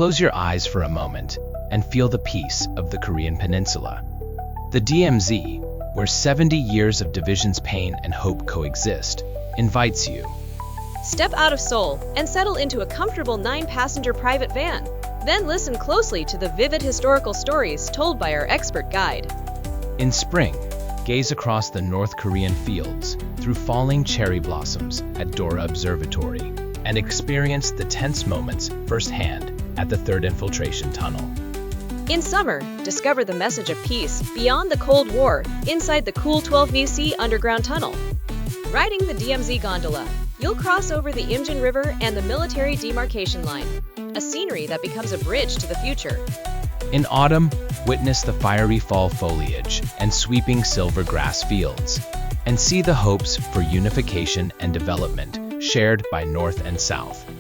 Close your eyes for a moment and feel the peace of the Korean Peninsula. The DMZ, where 70 years of division's pain and hope coexist, invites you. Step out of Seoul and settle into a comfortable 9-passenger private van. Then listen closely to the vivid historical stories told by our expert guide. In spring, gaze across the North Korean fields through falling cherry blossoms at Dora Observatory and experience the tense moments firsthand at the Third Infiltration Tunnel. In summer, discover the message of peace beyond the Cold War inside the cool 12VC underground tunnel. Riding the DMZ gondola, you'll cross over the Imjin River and the military demarcation line, a scenery that becomes a bridge to the future. In autumn, witness the fiery fall foliage and sweeping silver grass fields, and see the hopes for unification and development shared by North and South.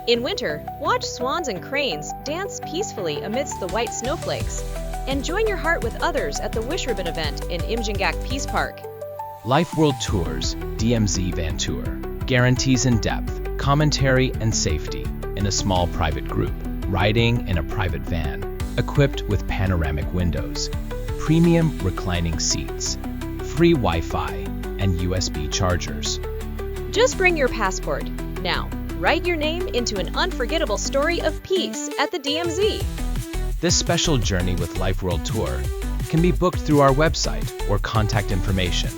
In winter, watch swans and cranes dance peacefully amidst the white snowflakes, and join your heart with others at the Wish Ribbon event in Imjingak Peace Park. Life World Tours DMZ Van Tour guarantees in-depth commentary and safety in a small private group, riding in a private van, equipped with panoramic windows, premium reclining seats, free Wi-Fi, and USB chargers. Just bring your passport. Now, write your name into an unforgettable story of peace at the DMZ. This special journey with Life World Tour can be booked through our website or contact information